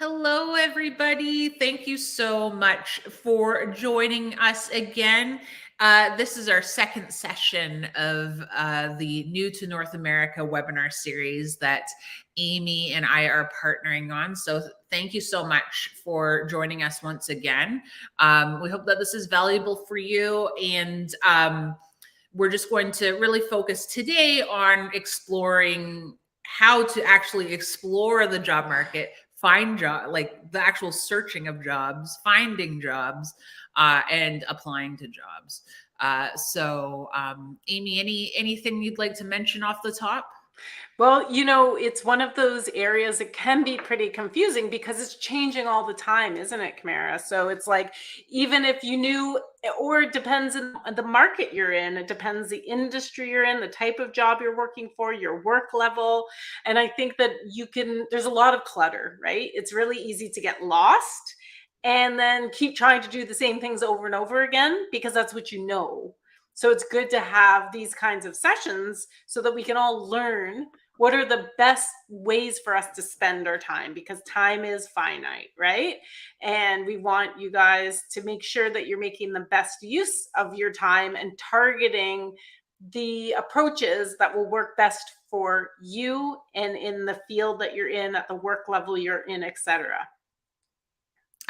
Hello, everybody. Thank you so much for joining us again. This is our second session of the New to North America webinar series that Amy and I are partnering on. So thank you so much for joining us once again. We hope that this is valuable for you, and we're just going to really focus today on exploring how to actually explore the job market, find job, like the actual searching of jobs, finding jobs, and applying to jobs. Amy, anything you'd like to mention off the top? Well, it's one of those areas that can be pretty confusing because it's changing all the time, isn't it, Kamara? So it's like, even if you knew, or it depends on the market you're in, it depends the industry you're in, the type of job you're working for, your work level. And I think that there's a lot of clutter, right? It's really easy to get lost and then keep trying to do the same things over and over again because that's what you know. So it's good to have these kinds of sessions so that we can all learn what are the best ways for us to spend our time, because time is finite, right? And we want you guys to make sure that you're making the best use of your time and targeting the approaches that will work best for you and in the field that you're in, at the work level you're in, etc.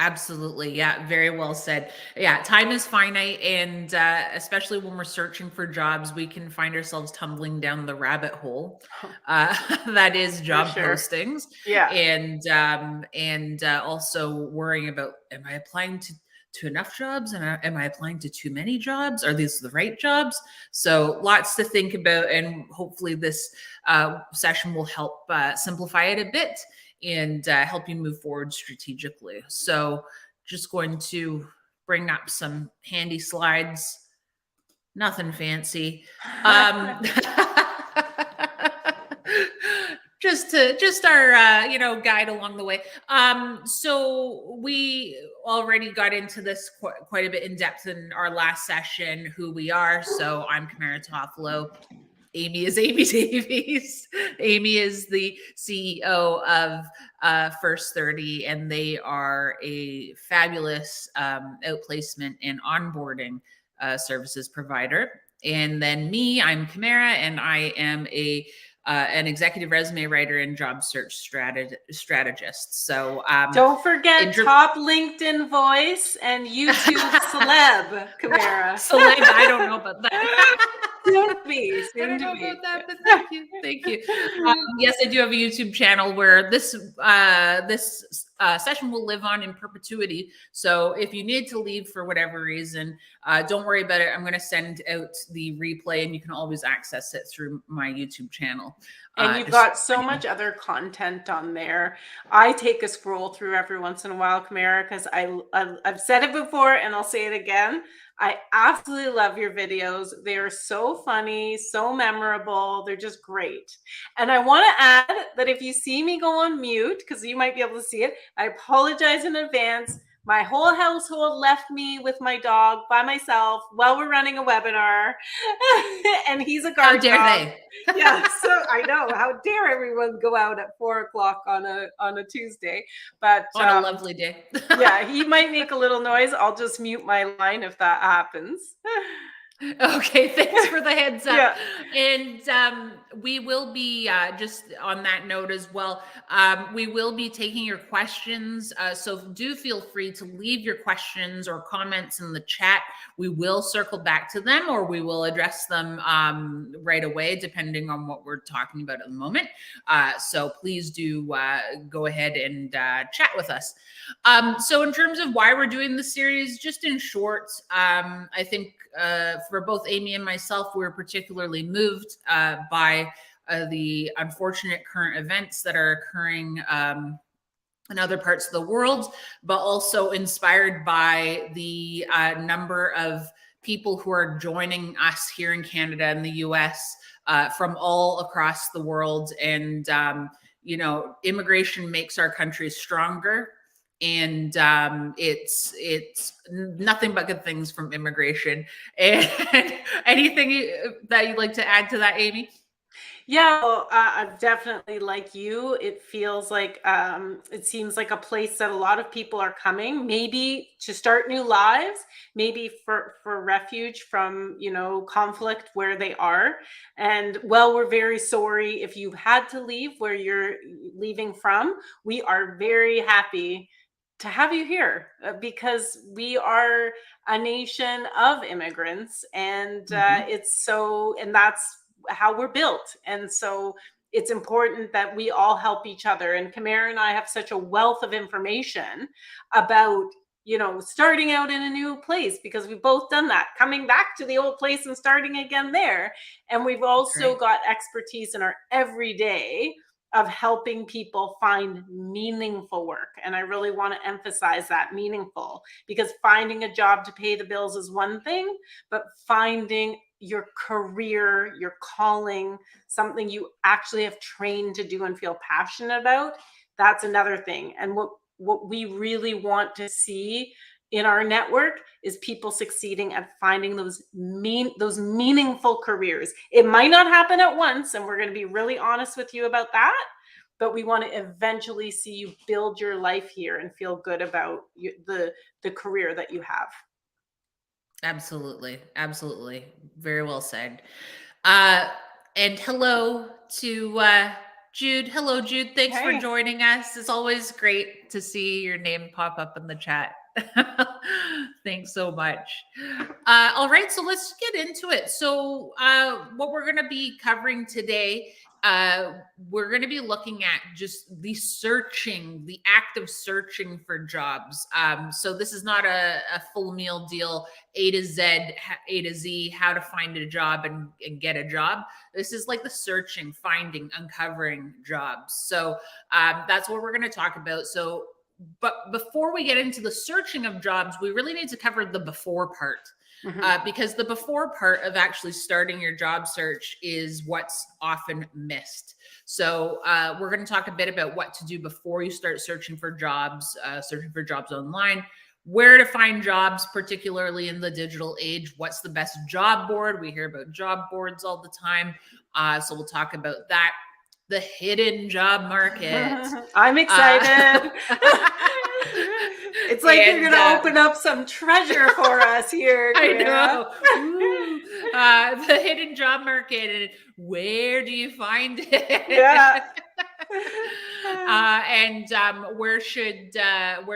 Absolutely. Yeah, very well said. Yeah, time is finite. And especially when we're searching for jobs, we can find ourselves tumbling down the rabbit hole that is For job sure. postings. Yeah. And also worrying about, am I applying to enough jobs? And am I applying to too many jobs? Are these the right jobs? So lots to think about. And hopefully this session will help simplify it a bit and help you move forward strategically. So just going to bring up some handy slides, nothing fancy. Just our guide along the way. So we already got into this quite a bit in depth in our last session, who we are. So I'm Kamara Toffolo. Amy is Amy Davies. Amy is the CEO of First 30, and they are a fabulous outplacement and onboarding services provider. And then me, I'm Kamara, and I am an executive resume writer and job search strategist. So don't forget top LinkedIn voice and YouTube celeb, Kamara. Celeb, I don't know about that. Soon to be. I don't know about that, but thank you, thank you. Yes, I do have a YouTube channel where this session will live on in perpetuity. So if you need to leave for whatever reason, don't worry about it. I'm going to send out the replay, and you can always access it through my YouTube channel. And you've got so much other content on there. I take a scroll through every once in a while, Kamara, because I've said it before and I'll say it again. I absolutely love your videos. They are so funny, so memorable. They're just great. And I want to add that if you see me go on mute, because you might be able to see it, I apologize in advance. My whole household left me with my dog by myself while we're running a webinar. And he's a guard dog. How dare they? Yeah, so I know. How dare everyone go out at 4:00 on a Tuesday? But on a lovely day. Yeah, he might make a little noise. I'll just mute my line if that happens. Okay, thanks for the heads up. Yeah. And we will be, just on that note as well, we will be taking your questions. So do feel free to leave your questions or comments in the chat. We will circle back to them, or we will address them right away, depending on what we're talking about at the moment. So please do go ahead and chat with us. So in terms of why we're doing the series, just in short, I think for both Amy and myself, we were particularly moved by the unfortunate current events that are occurring in other parts of the world, but also inspired by the number of people who are joining us here in Canada and the US from all across the world. And, immigration makes our country stronger. And it's nothing but good things from immigration. And anything that you'd like to add to that, Amy? Yeah, well, I've definitely like you. It feels like it seems like a place that a lot of people are coming, maybe to start new lives, maybe for refuge from conflict where they are. And well, we're very sorry if you've had to leave where you're leaving from. We are very happy to have you here because we are a nation of immigrants, and Mhm. and that's how we're built. And so it's important that we all help each other. And Kamara and I have such a wealth of information about, starting out in a new place, because we've both done that, coming back to the old place and starting again there. And we've That's also right. got expertise in our everyday of helping people find meaningful work. And I really want to emphasize that meaningful, because finding a job to pay the bills is one thing, but finding your career, your calling, something you actually have trained to do and feel passionate about, that's another thing. And what we really want to see in our network is people succeeding at finding those meaningful careers. It might not happen at once, and we're going to be really honest with you about that, but we want to eventually see you build your life here and feel good about the career that you have. Absolutely. Absolutely. Very well said. Uh, and hello to Jude. Hello, Jude. Thanks for Hey. joining us. It's always great to see your name pop up in the chat. Thanks so much. All right, so let's get into it. So, what we're going to be covering today, we're going to be looking at just the act of searching for jobs. So, this is not a full meal deal, A to Z, A to Z, how to find a job and get a job. This is like the searching, finding, uncovering jobs. So, that's what we're going to talk about. So, but before we get into the searching of jobs, we really need to cover the before part. Because the before part of actually starting your job search is what's often missed. So we're going to talk a bit about what to do before you start searching for jobs online, where to find jobs, particularly in the digital age. What's the best job board? We hear about job boards all the time. So we'll talk about that. The hidden job market. I'm excited. It's like you're going to open up some treasure for us here, I Kamara. know. Ooh, the hidden job market, and where do you find it? Yeah. Where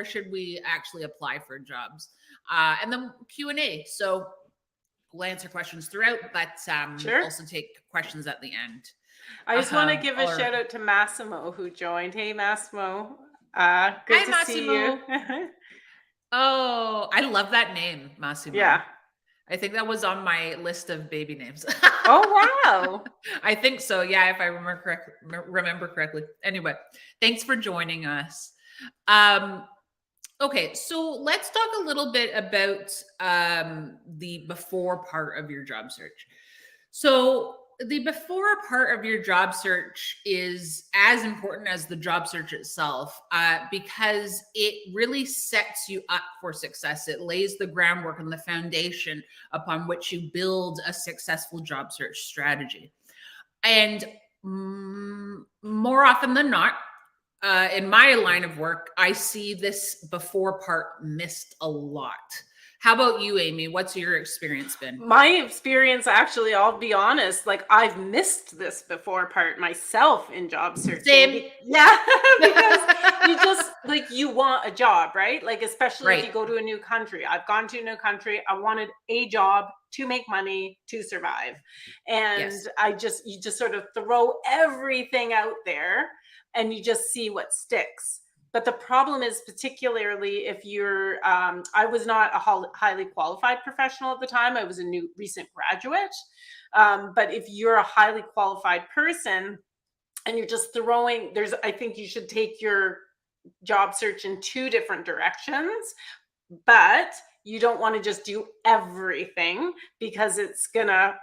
should we actually apply for jobs? And then Q&A. So we'll answer questions throughout, but Sure. also take questions at the end. I just want to give a All shout right. out to Massimo, who joined. Hey, Massimo. Good Hi, to see you. Massimo. Oh, I love that name, Massimo. Yeah. I think that was on my list of baby names. Oh, wow. I think so. Yeah, if I remember correctly. Anyway, thanks for joining us. Okay, so let's talk a little bit about the before part of your job search. So the before part of your job search is as important as the job search itself, because it really sets you up for success. It lays the groundwork and the foundation upon which you build a successful job search strategy. And more often than not, in my line of work, I see this before part missed a lot. How about you, Amy? What's your experience been? My experience, actually, I'll be honest, like I've missed this before part myself in job searching. Same. Yeah, because you just like you want a job, right? Like especially if you Right. go to a new country. I've gone to a new country. I wanted a job to make money to survive, and Yes. you just sort of throw everything out there, and you just see what sticks. But the problem is, particularly if you're, I was not a highly qualified professional at the time. I was a new recent graduate. But if you're a highly qualified person and you're just throwing, I think you should take your job search in two different directions, but you don't want to just do everything because it's gonna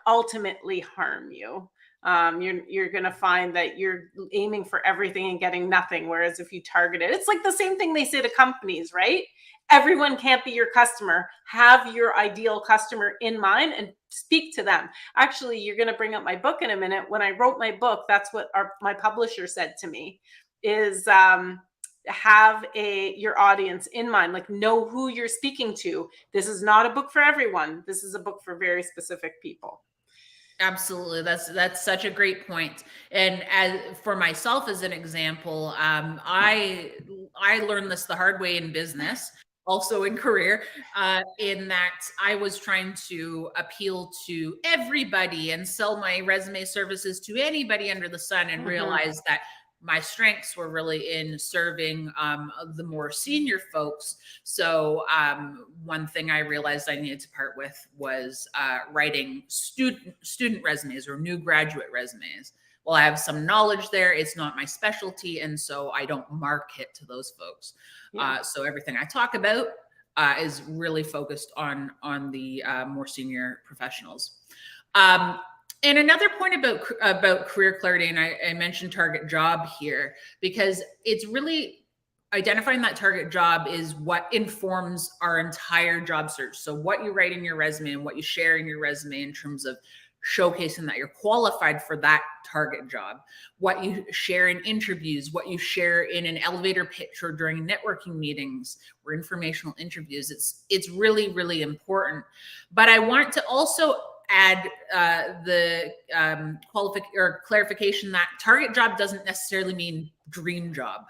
ultimately harm you. you're going to find that you're aiming for everything and getting nothing. Whereas if you target it, it's like the same thing they say to companies, right? Everyone can't be your customer. Have your ideal customer in mind and speak to them. Actually, you're going to bring up my book in a minute. When I wrote my book, that's what my publisher said to me is, have your audience in mind, like know who you're speaking to. This is not a book for everyone. This is a book for very specific people. Absolutely. That's such a great point. And as for myself, as an example, I learned this the hard way in business, also in career, in that I was trying to appeal to everybody and sell my resume services to anybody under the sun, and realized that my strengths were really in serving the more senior folks. So one thing I realized I needed to part with was writing student resumes or new graduate resumes. Well, I have some knowledge there. It's not my specialty, and so I don't market to those folks. Yeah. So everything I talk about is really focused on the more senior professionals. And another point about career clarity, and I mentioned target job here, because it's really identifying that target job is what informs our entire job search. So what you write in your resume and what you share in your resume in terms of showcasing that you're qualified for that target job, what you share in interviews, what you share in an elevator pitch or during networking meetings or informational interviews. It's really, really important. But I want to also add the clarification that target job doesn't necessarily mean dream job.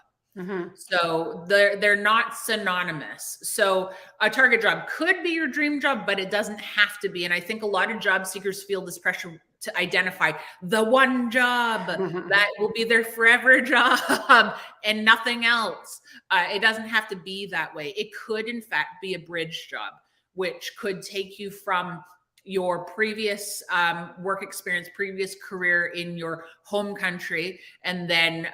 So they're not synonymous. So a target job could be your dream job, but it doesn't have to be. And I think a lot of job seekers feel this pressure to identify the one job that will be their forever job and nothing else. It doesn't have to be that way. It could, in fact, be a bridge job, which could take you from your previous work experience, previous career in your home country, and then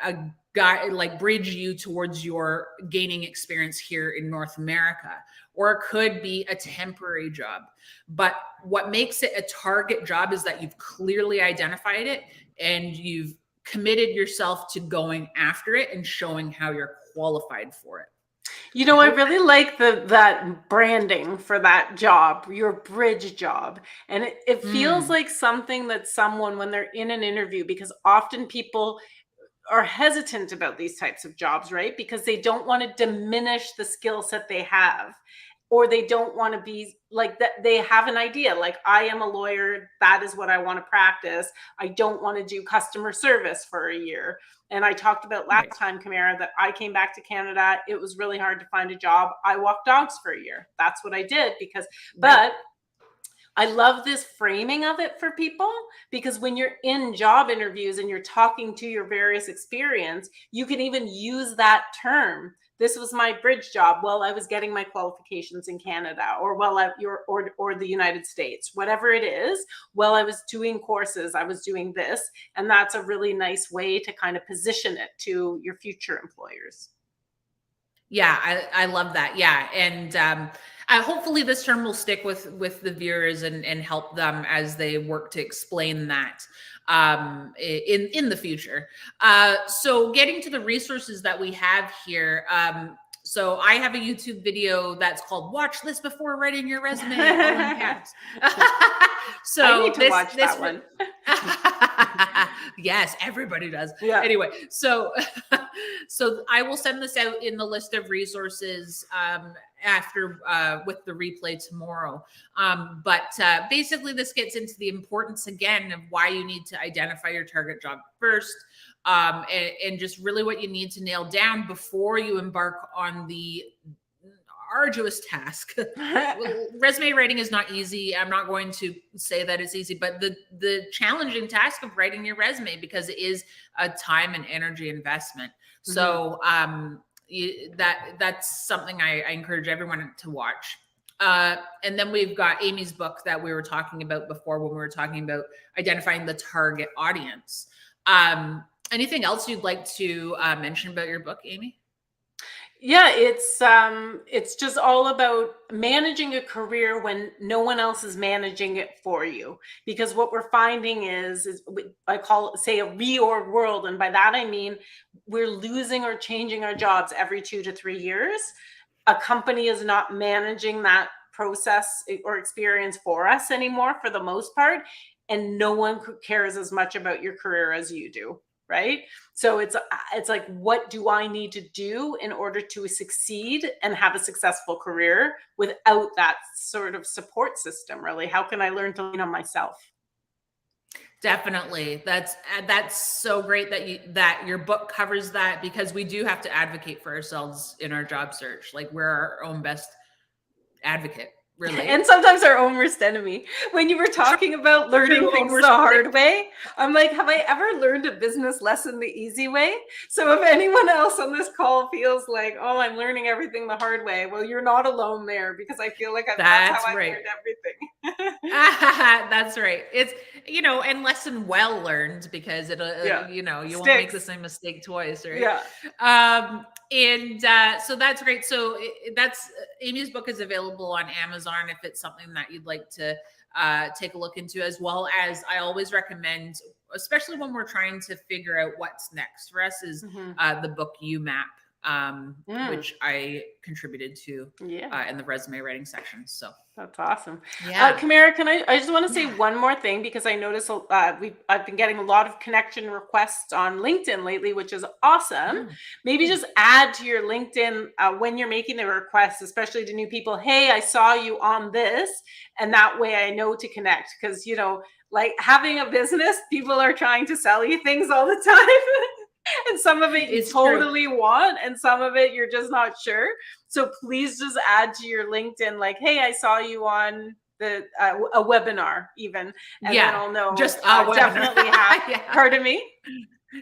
bridge you towards your gaining experience here in North America. Or it could be a temporary job. But what makes it a target job is that you've clearly identified it and you've committed yourself to going after it and showing how you're qualified for it. You know, I really like that branding for that job, your bridge job. And it feels like something that someone, when they're in an interview, because often people are hesitant about these types of jobs, right? Because they don't want to diminish the skill set they have, or they don't want to be like that. They have an idea, like, I am a lawyer. That is what I want to practice. I don't want to do customer service for a year. And I talked about last time, Kamara, that I came back to Canada. It was really hard to find a job. I walked dogs for a year. That's what I did but I love this framing of it for people, because when you're in job interviews and you're talking to your various experience, you can even use that term. This was my bridge job while I was getting my qualifications in Canada, or or the United States, whatever it is. While I was doing courses, I was doing this, and that's a really nice way to kind of position it to your future employers. Yeah, I love that. Yeah, and hopefully this term will stick with the viewers and help them as they work to explain that in the future. So getting to the resources that we have here. So I have a YouTube video that's called "Watch This Before Writing Your Resume." All in caps. So I need to watch that one. Yes, everybody does. Yeah. Anyway, so I will send this out in the list of resources after with the replay tomorrow. But basically, this gets into the importance again of why you need to identify your target job first. And just really what you need to nail down before you embark on the arduous task. Resume writing is not easy. I'm not going to say that it's easy, but the challenging task of writing your resume, because it is a time and energy investment. So that's something I encourage everyone to watch. And then we've got Amy's book that we were talking about before when we were talking about identifying the target audience. Anything else you'd like to mention about your book, Amy? Yeah, it's just all about managing a career when no one else is managing it for you. Because what we're finding is I call it, say, a reorg world, and by that I mean we're losing or changing our jobs every 2 to 3 years. A company is not managing that process or experience for us anymore for the most part, and no one cares as much about your career as you do, right? So it's like, what do I need to do in order to succeed and have a successful career without that sort of support system? Really, how can I learn to lean on myself? Definitely. That's so great that your book covers that, because we do have to advocate for ourselves in our job search. Like, we're our own best advocate, really. And sometimes our own worst enemy. When you were talking about learning things the hard way, I'm like, have I ever learned a business lesson the easy way? So if anyone else on this call feels like, oh, I'm learning everything the hard way, well, you're not alone there, because I feel like that's how I learned everything. That's right. It's, and lesson well learned, because it'll, you won't make the same mistake twice, right? Yeah. And so that's great. So that's Amy's book is available on Amazon if it's something that you'd like to take a look into, as well as I always recommend, especially when we're trying to figure out what's next for us, is the book UMAP, which I contributed to in the resume writing section. So that's awesome. Yeah. Kamara, I just want to say one more thing, because I noticed I've been getting a lot of connection requests on LinkedIn lately, which is awesome. Maybe just add to your LinkedIn when you're making the requests, especially to new people. Hey, I saw you on this, and that way I know to connect, because like having a business, people are trying to sell you things all the time. And some of it you totally want, and some of it you're just not sure. So please just add to your LinkedIn, like, hey, I saw you on the a webinar even, and then I'll know. Just a webinar. Definitely have. Pardon me?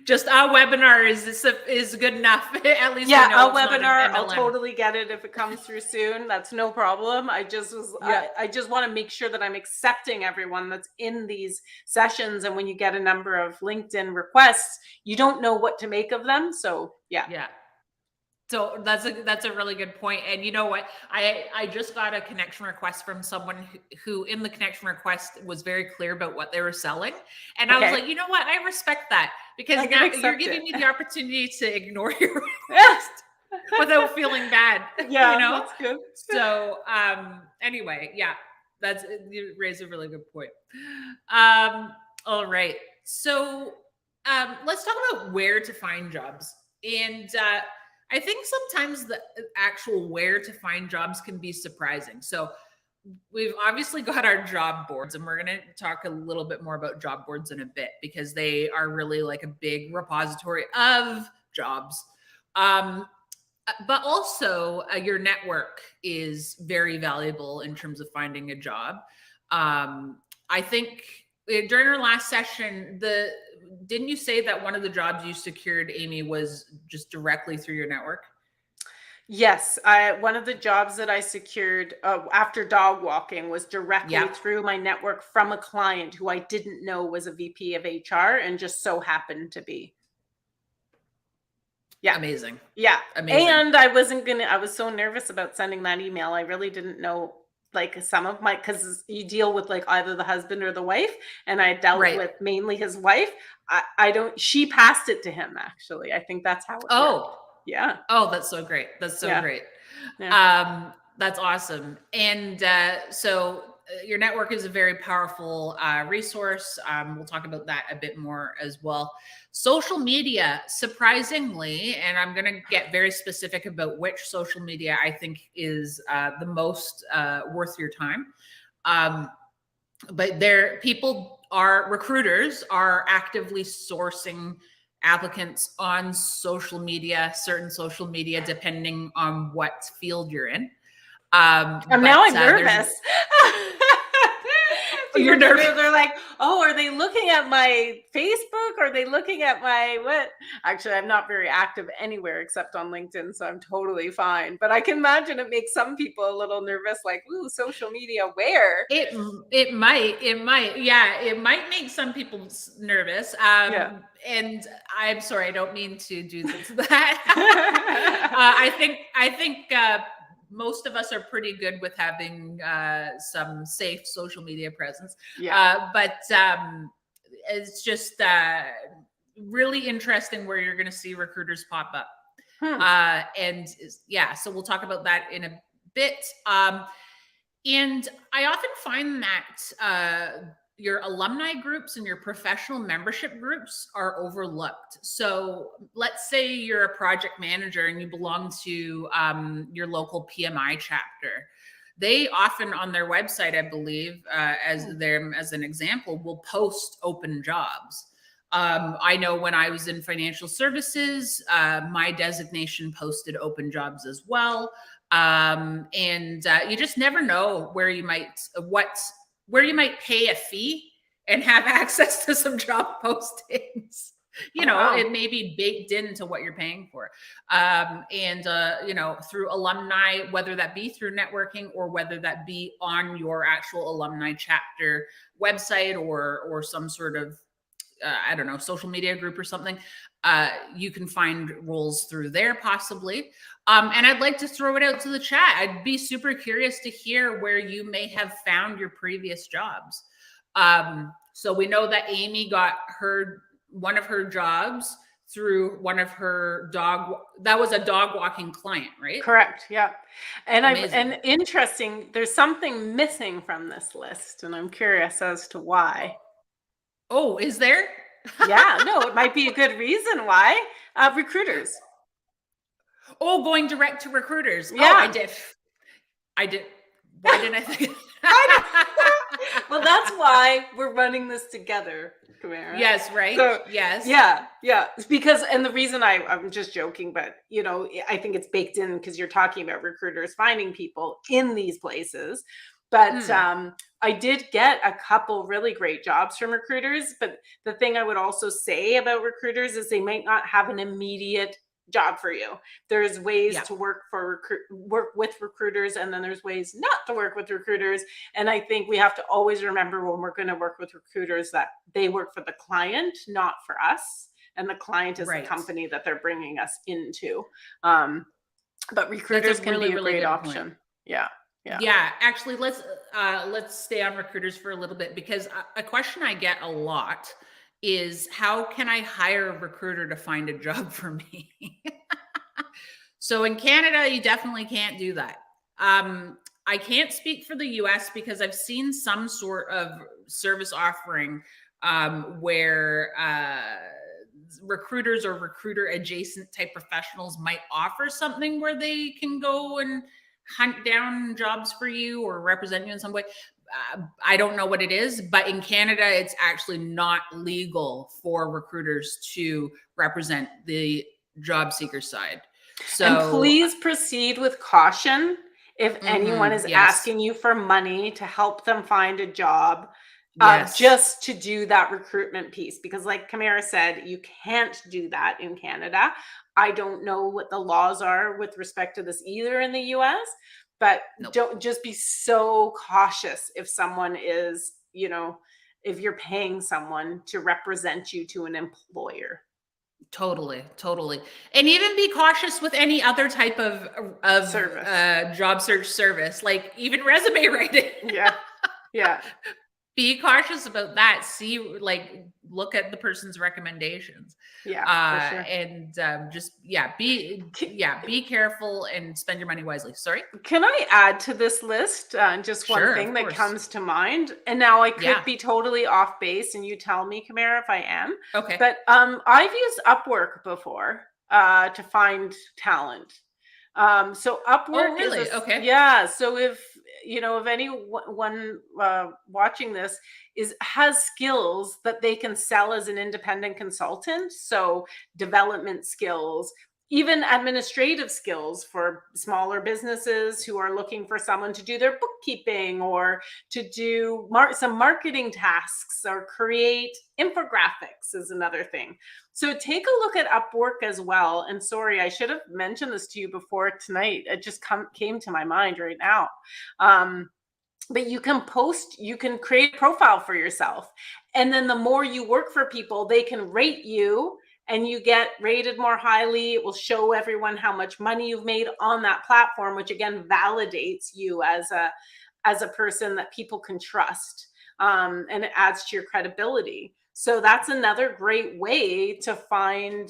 Just a webinar is good enough. At least a webinar. I'll totally get it if it comes through soon. That's no problem. I just want to make sure that I'm accepting everyone that's in these sessions. And when you get a number of LinkedIn requests, you don't know what to make of them. So yeah. So that's a really good point. And you know what? I just got a connection request from someone who in the connection request was very clear about what they were selling. And I was like, you know what? I respect that, because now you're giving me the opportunity to ignore your request without feeling bad. Yeah, that's good. So anyway, you raise a really good point. All right. So let's talk about where to find jobs. And I think sometimes the actual where to find jobs can be surprising. So we've obviously got our job boards, and we're going to talk a little bit more about job boards in a bit, because they are really like a big repository of jobs. But also your network is very valuable in terms of finding a job. I think during our last session, didn't you say that one of the jobs you secured, Amy, was just directly through your network? Yes. One of the jobs that I secured after dog walking was directly through my network from a client who I didn't know was a VP of HR, and just so happened to be. Yeah. Amazing. Yeah. Amazing. And I was so nervous about sending that email. I really didn't know, like, because you deal with like either the husband or the wife, and I dealt with mainly his wife. She passed it to him, actually. I think that's how it worked. Yeah. Oh, that's so great. That's so great. Yeah. That's awesome. And so your network is a very powerful resource. We'll talk about that a bit more as well. Social media, surprisingly, and I'm going to get very specific about which social media I think is the most worth your time. But recruiters are actively sourcing applicants on social media, certain social media, depending on what field you're in. Now I'm nervous. You're nervous. They're like, oh, are they looking at my Facebook? Are they looking at my what? Actually, I'm not very active anywhere except on LinkedIn, so I'm totally fine. But I can imagine it makes some people a little nervous, like, ooh, social media, where? It might make some people nervous. And I'm sorry, I don't mean to do that. I think most of us are pretty good with having some safe social media presence. But it's just really interesting where you're going to see recruiters pop up. And yeah, so we'll talk about that in a bit. And I often find that your alumni groups and your professional membership groups are overlooked. So let's say you're a project manager and you belong to your local PMI chapter. They often on their website, I believe, as an example, will post open jobs. I know when I was in financial services, my designation posted open jobs as well. And you just never know where you might pay a fee and have access to some job postings. It may be baked into what you're paying for. Through alumni, whether that be through networking or whether that be on your actual alumni chapter website or some sort of social media group or something, you can find roles through there possibly. And I'd like to throw it out to the chat. I'd be super curious to hear where you may have found your previous jobs. So we know that Amy got one of her jobs through one of her that was a dog walking client, right? Correct. Yeah. And interesting, there's something missing from this list, and I'm curious as to why. Oh, is there? Yeah, no, it might be a good reason why. Recruiters. Oh, going direct to recruiters. Yeah. Oh, I did. Why didn't I think? Well, that's why we're running this together, Kamara. Yes, right. So, yes. Yeah. Because, and the reason I'm just joking, but I think it's baked in because you're talking about recruiters finding people in these places. But I did get a couple really great jobs from recruiters. But the thing I would also say about recruiters is they might not have an immediate job for you. There's ways to work with recruiters, and then there's ways not to work with recruiters. And I think we have to always remember when we're going to work with recruiters that they work for the client, not for us. And the client is the company that they're bringing us into. But recruiters can be a great option. Yeah, actually, let's stay on recruiters for a little bit, because a question I get a lot is, how can I hire a recruiter to find a job for me? So in Canada, you definitely can't do that. I can't speak for the US because I've seen some sort of service offering where recruiters or recruiter adjacent type professionals might offer something where they can go and hunt down jobs for you or represent you in some way. I don't know what it is, but in Canada, it's actually not legal for recruiters to represent the job seeker side. So, and please proceed with caution if anyone is asking you for money to help them find a job. Just to do that recruitment piece, because like Kamara said, you can't do that in Canada. I don't know what the laws are with respect to this either in the US, but don't just be so cautious if someone is, if you're paying someone to represent you to an employer. Totally. And even be cautious with any other type of service, job search service, like even resume writing. Yeah. Be cautious about that. Look at the person's recommendations. For sure. And be careful and spend your money wisely. Sorry. Can I add to this list just one thing that comes to mind? And now I could be totally off base, and you tell me, Kamara, if I am. Okay. But I've used Upwork before to find talent. So Upwork is okay. Yeah. So if anyone watching this has skills that they can sell as an independent consultant, so development skills, even administrative skills for smaller businesses who are looking for someone to do their bookkeeping or to do some marketing tasks or create infographics is another thing. So take a look at Upwork as well. And sorry, I should have mentioned this to you before tonight. It just came to my mind right now. But you can create a profile for yourself. And then the more you work for people, they can rate you and you get rated more highly. It will show everyone how much money you've made on that platform, which again validates you as a person that people can trust, and it adds to your credibility. So that's another great way to find,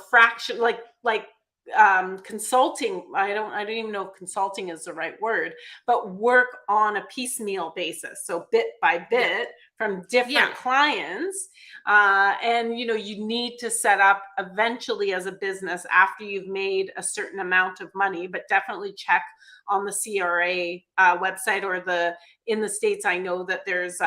fraction, like consulting. I don't even know if consulting is the right word, but work on a piecemeal basis. So bit by bit from different clients. And, you need to set up eventually as a business after you've made a certain amount of money, but definitely check on the CRA website, or in the States, I know that there's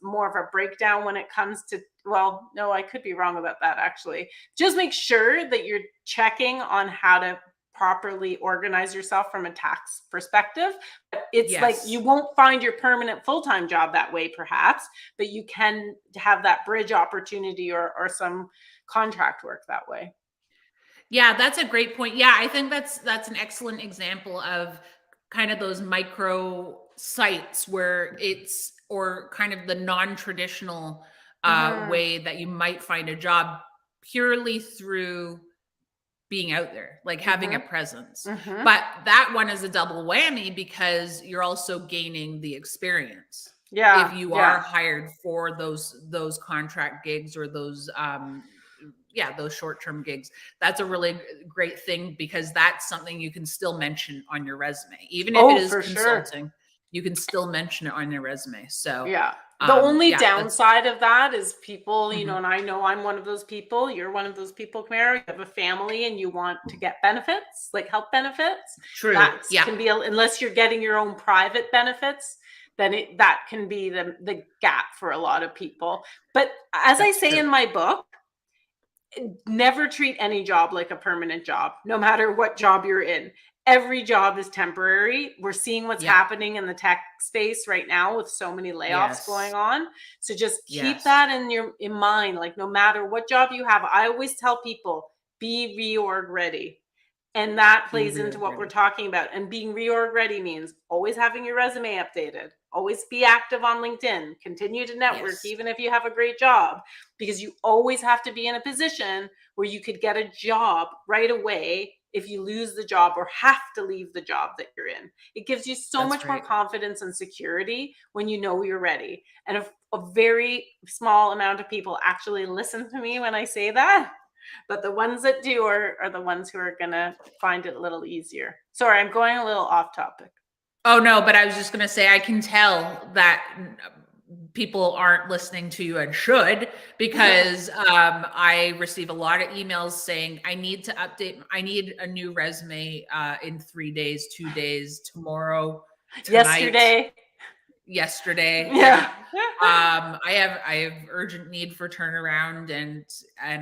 more of a breakdown when it comes to, well, no, I could be wrong about that actually. Just make sure that you're checking on how to properly organize yourself from a tax perspective. It's like you won't find your permanent full-time job that way perhaps, but you can have that bridge opportunity or some contract work that way. Yeah, that's a great point. Yeah, I think that's an excellent example of kind of those micro sites where it's, or kind of the non-traditional way that you might find a job purely through being out there, like having a presence. But that one is a double whammy because you're also gaining the experience. Yeah. If you are hired for those contract gigs or those those short-term gigs, that's a really great thing because that's something you can still mention on your resume. Even if it is consulting, you can still mention it on your resume. So the only downside of that is people, and I know I'm one of those people, you're one of those people, Kamara, you have a family and you want to get benefits, like health benefits. True. That can be, unless you're getting your own private benefits, then that can be the gap for a lot of people. But as I say in my book, never treat any job like a permanent job, no matter what job you're in. Every job is temporary. We're seeing what's happening in the tech space right now with so many layoffs going on. So just keep that in mind. Like, no matter what job you have, I always tell people, be reorg ready. And that plays into what we're talking about. And being reorg ready means always having your resume updated, always be active on LinkedIn, continue to network, even if you have a great job, because you always have to be in a position where you could get a job right away if you lose the job or have to leave the job that you're in. It gives you so much more confidence and security when you know you're ready. And a very small amount of people actually listen to me when I say that. But the ones that do are the ones who are going to find it a little easier. Sorry, I'm going a little off topic. Oh, no, but I was just going to say, I can tell that people aren't listening to you and should, because I receive a lot of emails saying, I need to update, I need a new resume in 3 days, 2 days, tomorrow, tonight. Yesterday. I have urgent need for turnaround, and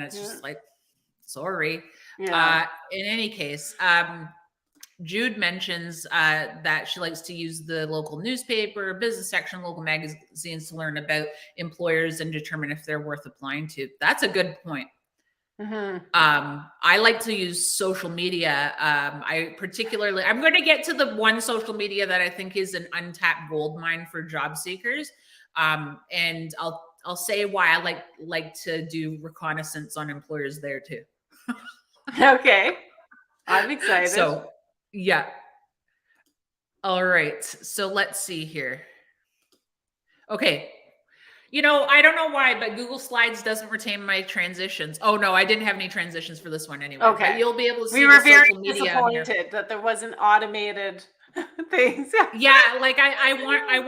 it's just like, sorry. In any case, Jude mentions that she likes to use the local newspaper, business section, local magazines to learn about employers and determine if they're worth applying to. That's a good point. I like to use social media. I'm going to get to the one social media that I think is an untapped gold mine for job seekers. And I'll say why I like to do reconnaissance on employers there too. Okay. I'm excited. So, yeah. All right. So let's see here. Okay. I don't know why, but Google Slides doesn't retain my transitions. Oh no, I didn't have any transitions for this one anyway. Okay. But you'll be able to see we were the very social media disappointed that there wasn't automated things. Yeah, like I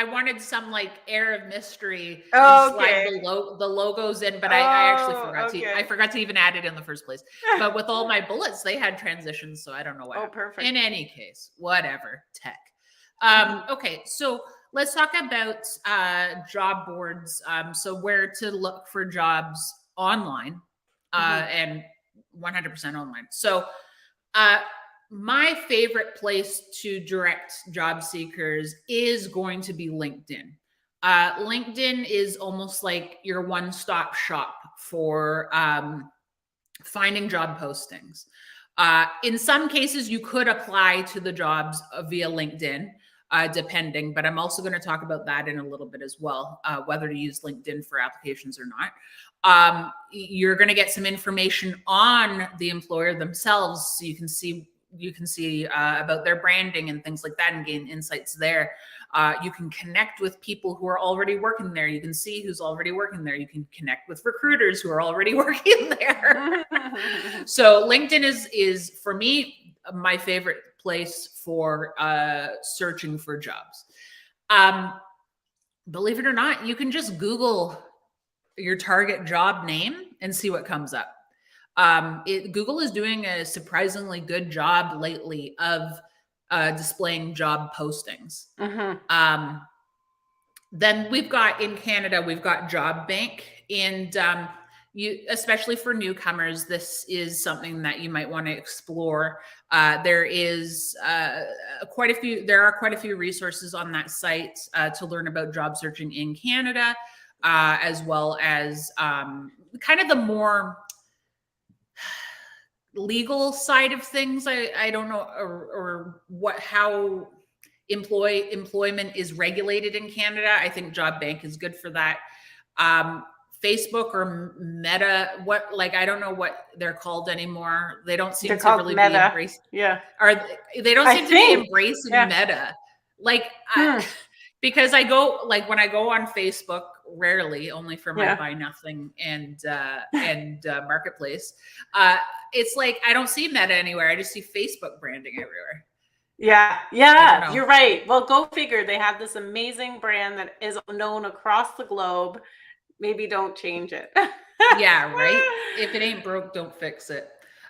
wanted some like air of mystery and slide the logos in, but I actually forgot to even add it in the first place. But with all my bullets, they had transitions, so I don't know why. Oh, perfect. In any case, whatever, tech. Okay, so let's talk about job boards. So where to look for jobs online, and 100% online. So my favorite place to direct job seekers is going to be LinkedIn. LinkedIn is almost like your one-stop shop for finding job postings. In some cases, you could apply to the jobs via LinkedIn. depending. But I'm also going to talk about that in a little bit as well, whether to use LinkedIn for applications or not. You're going to get some information on the employer themselves, so you can see about their branding and things like that, and gain insights there. You can connect with people who are already working there. You can see who's already working there. You can connect with recruiters who are already working there. So LinkedIn is for me my favorite place for searching for jobs. Believe it or not, you can just Google your target job name and see what comes up. Google is doing a surprisingly good job lately of displaying job postings. Then we've got, in Canada, we've got Job Bank, and especially for newcomers, this is something that you might want to explore. There are quite a few resources on that site to learn about job searching in Canada, as well as kind of the more legal side of things. I don't know, or how employment is regulated in Canada. I think Job Bank is good for that. Facebook or Meta, I don't know what they're called anymore. They don't seem to really Meta. Be embraced. Yeah. They don't seem to be embracing Meta. Because when I go on Facebook, rarely, only for my buy nothing and marketplace, it's like I don't see Meta anywhere. I just see Facebook branding everywhere. Yeah, you're right. Well, go figure. They have this amazing brand that is known across the globe. Maybe don't change it. Yeah, right. If it ain't broke, don't fix it.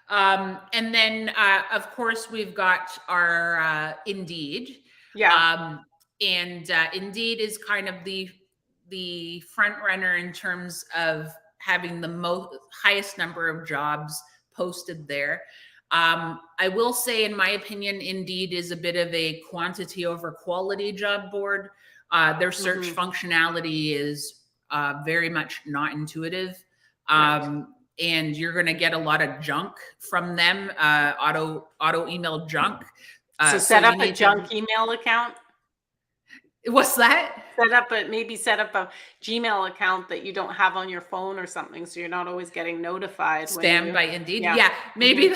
And then, of course, we've got our Indeed. Yeah. And Indeed is kind of the front runner in terms of having the highest number of jobs posted there. I will say, in my opinion, Indeed is a bit of a quantity over quality job board. Their search functionality is very much not intuitive. Right. And you're going to get a lot of junk from them, auto email junk. So set up a junk email account. What's that? Maybe set up a Gmail account that you don't have on your phone or something, so you're not always getting notified. Spam by Indeed. Yeah, maybe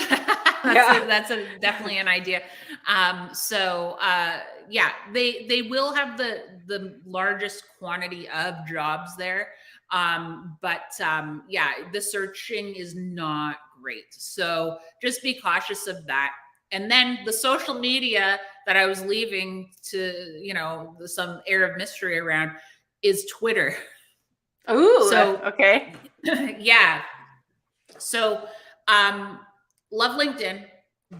that's definitely an idea. They will have the largest quantity of jobs there. The searching is not great. So just be cautious of that. And then the social media that I was leaving to, some air of mystery around is Twitter. Ooh, so okay. Yeah. So love LinkedIn,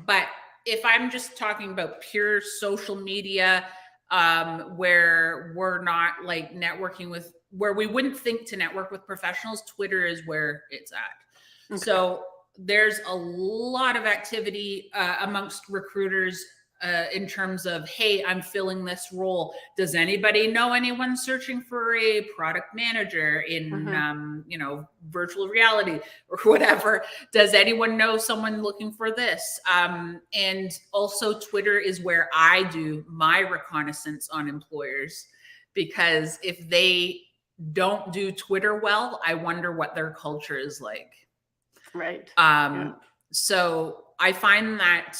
but if I'm just talking about pure social media, where we're not networking with, where we wouldn't think to network with professionals, Twitter is where it's at. Okay. So there's a lot of activity amongst recruiters in terms of, hey, I'm filling this role. Does anybody know anyone searching for a product manager in, virtual reality or whatever? Does anyone know someone looking for this? And also Twitter is where I do my reconnaissance on employers, because if they don't do Twitter well, I wonder what their culture is like. Right. So I find that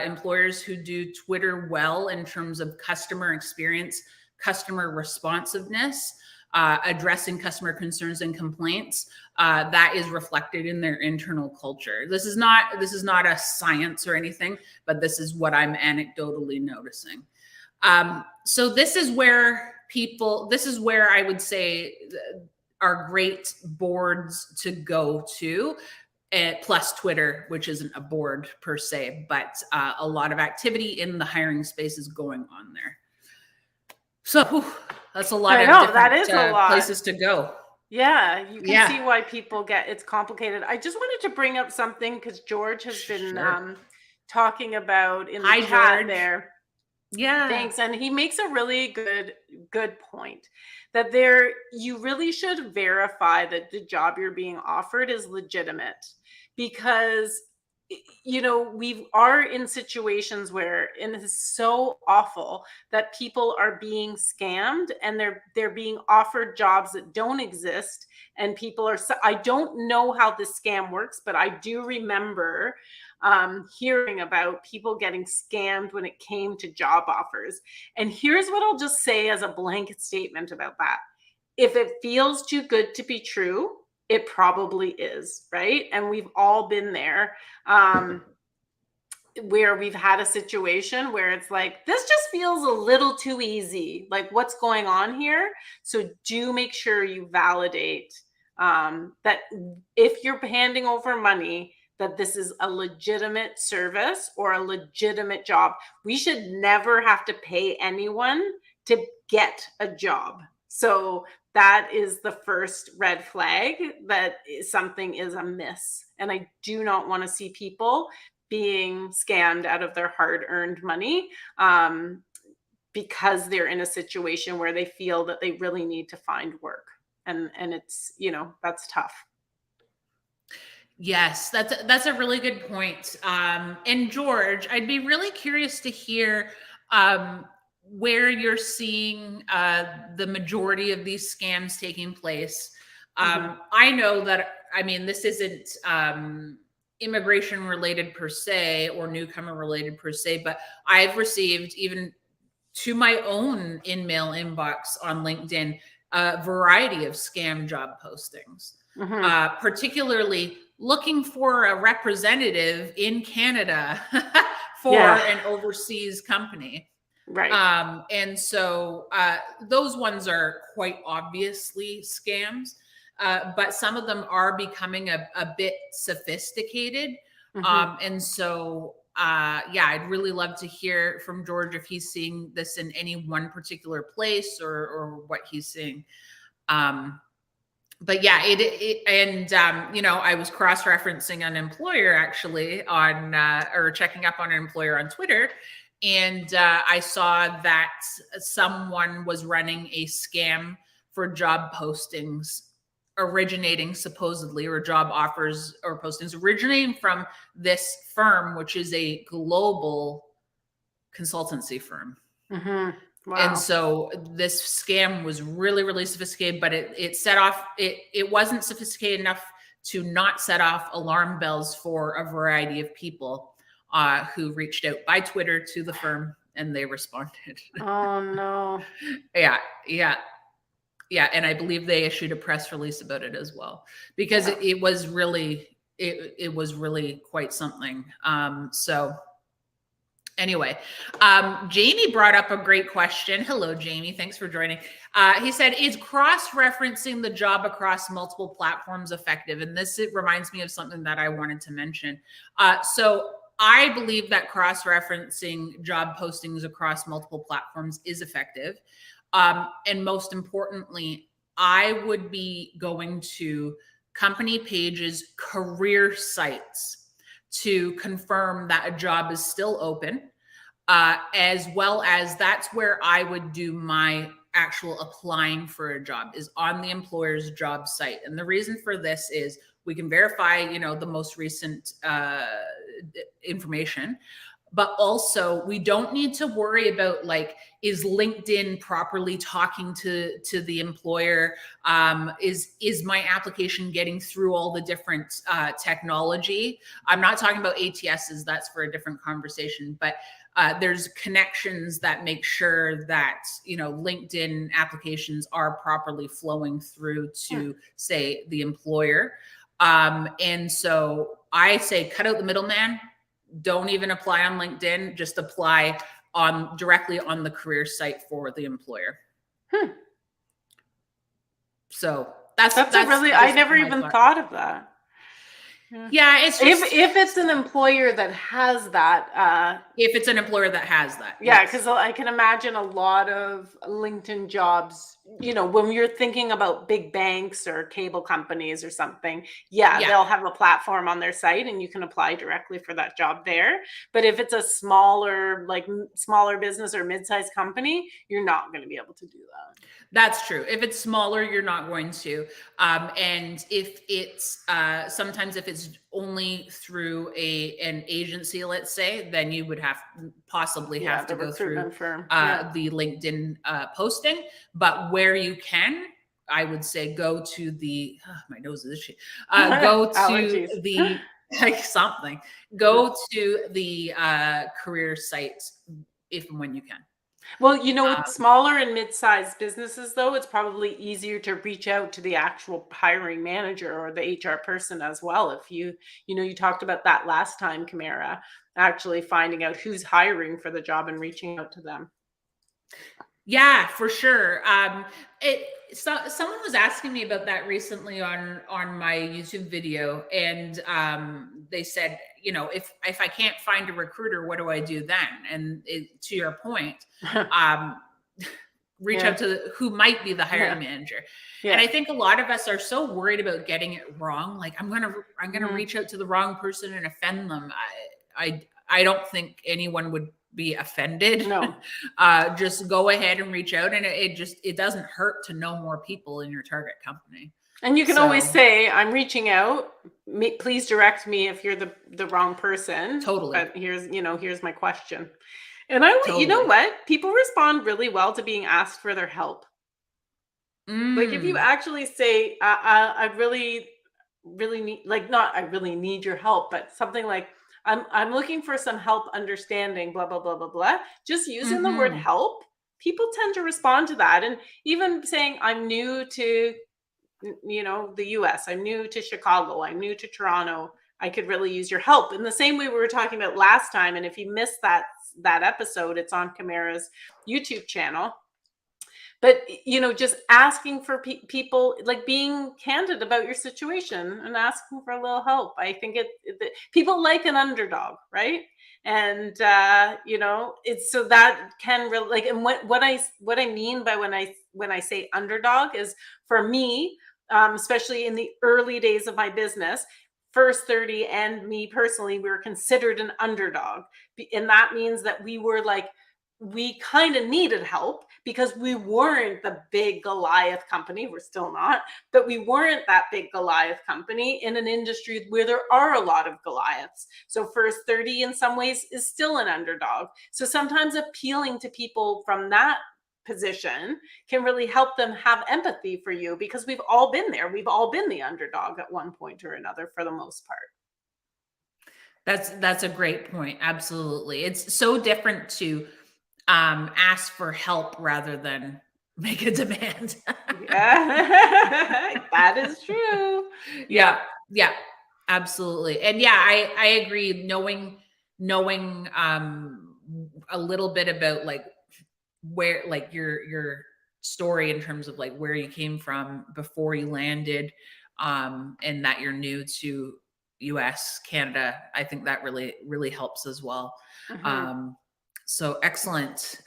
employers who do Twitter well in terms of customer experience, customer responsiveness, addressing customer concerns and complaints, that is reflected in their internal culture. This is not a science or anything, but this is what I'm anecdotally noticing. So this is where I would say are great boards to go to. Plus Twitter, which isn't a board per se, but a lot of activity in the hiring space is going on there. So that's a lot of different places to go. Yeah, you can see why people it's complicated. I just wanted to bring up something because George has been talking about in the chat there. Yeah. Thanks. And he makes a really good point that you really should verify that the job you're being offered is legitimate, because you know, we are in situations where, and it is so awful that people are being scammed and they're being offered jobs that don't exist. And people are, I don't know how this scam works, but I do remember hearing about people getting scammed when it came to job offers. And here's what I'll just say as a blanket statement about that. If it feels too good to be true, it probably is, right? And we've all been there. Where we've had a situation where it's like, this just feels a little too easy. Like, what's going on here? So do make sure you validate that if you're handing over money, that this is a legitimate service or a legitimate job. We should never have to pay anyone to get a job. So that is the first red flag that something is amiss. And I do not want to see people being scammed out of their hard-earned money because they're in a situation where they feel that they really need to find work. And it's, you know, that's tough. Yes, that's a really good point. And George, I'd be really curious to hear where you're seeing the majority of these scams taking place. I know that, I mean, this isn't immigration related per se or newcomer related per se, but I've received, even to my own in-mail inbox on LinkedIn, a variety of scam job postings, particularly looking for a representative in Canada for an overseas company. Right. And so those ones are quite obviously scams. But some of them are becoming a bit sophisticated. And so, yeah, I'd really love to hear from George if he's seeing this in any one particular place or what he's seeing. But yeah, you know, I was cross-referencing an employer actually on, or checking up on an employer on Twitter. And I saw that someone was running a scam for job postings originating supposedly, or job offers or postings originating from this firm, which is a global consultancy firm. Wow. And so this scam was really, really sophisticated, but it set off, it wasn't sophisticated enough to not set off alarm bells for a variety of people who reached out by Twitter to the firm, and they responded. Oh no. Yeah, and I believe they issued a press release about it as well, because it was really, it was really quite something. So anyway, Jamie brought up a great question. Hello, Jamie. Thanks for joining. He said, is cross-referencing the job across multiple platforms effective? And this, it reminds me of something that I wanted to mention. So I believe that cross-referencing job postings across multiple platforms is effective. And most importantly, I would be going to company pages, career sites to confirm that a job is still open, as well as that's where I would do my actual applying for a job, is on the employer's job site. And the reason for this is we can verify, you know, the most recent information. But also, we don't need to worry about, like, is LinkedIn properly talking to the employer? Is my application getting through all the different technology? I'm not talking about ATSs, that's for a different conversation. But there's connections that make sure that, you know, LinkedIn applications are properly flowing through to, say, the employer. And so I say, cut out the middleman. Don't even apply on LinkedIn. Just apply directly on the career site for the employer. So that's a really, I never even thought of that. Yeah, it's just, if it's an employer that has that. If it's an employer that has that. Yeah, because I can imagine a lot of LinkedIn jobs, you know, when you're thinking about big banks or cable companies or something, they'll have a platform on their site and you can apply directly for that job there. But if it's a smaller business or mid-sized company, you're not going to be able to do that. That's true. If it's smaller, you're not going to. And if it's sometimes if it's only through an agency, let's say, then you would possibly have to go through firm. the LinkedIn posting. But where you can, I would say go to the my nose is itchy. Go to the like something. Go to the career sites if and when you can. Well, with smaller and mid-sized businesses, though, it's probably easier to reach out to the actual hiring manager or the HR person as well. If you talked about that last time, Kamara, actually finding out who's hiring for the job and reaching out to them. Yeah, for sure. Someone was asking me about that recently on my YouTube video, and they said, if I can't find a recruiter, what do I do then? And to your point, reach out to who might be the hiring manager. Yeah. And I think a lot of us are so worried about getting it wrong. Like I'm gonna reach out to the wrong person and offend them. I don't think anyone would be offended. No. Just go ahead and reach out, and it doesn't hurt to know more people in your target company. And you can always say, I'm reaching out. Please direct me if you're the wrong person. Totally. But here's my question. And you know what? People respond really well to being asked for their help. Like if you actually say, I really, really need, like, not I really need your help, but something like, I'm looking for some help understanding blah, blah, blah, blah, blah. Just using the word help, people tend to respond to that. And even saying, I'm new to, the US, I'm new to Chicago, I'm new to Toronto, I could really use your help. In the same way we were talking about last time. And if you missed that episode, it's on Kamara's YouTube channel. But, just asking for people, like being candid about your situation and asking for a little help. I think people like an underdog, right? And, it's so that can really like, and what I mean by when I say underdog is for me, especially in the early days of my business, First 30 and me personally, we were considered an underdog. And that means that we kind of needed help because we weren't the big Goliath company. We're still not, but we weren't that big Goliath company in an industry where there are a lot of Goliaths. So First 30 in some ways is still an underdog. So sometimes appealing to people from that position can really help them have empathy for you, because we've all been there. We've all been the underdog at one point or another for the most part. That's a great point. Absolutely. It's so different to ask for help rather than make a demand. Yeah, that is true. Yeah, absolutely. And yeah, I agree. Knowing a little bit about like where, like your story in terms of like where you came from before you landed, and that you're new to US, Canada, I think that really helps as well. So excellent.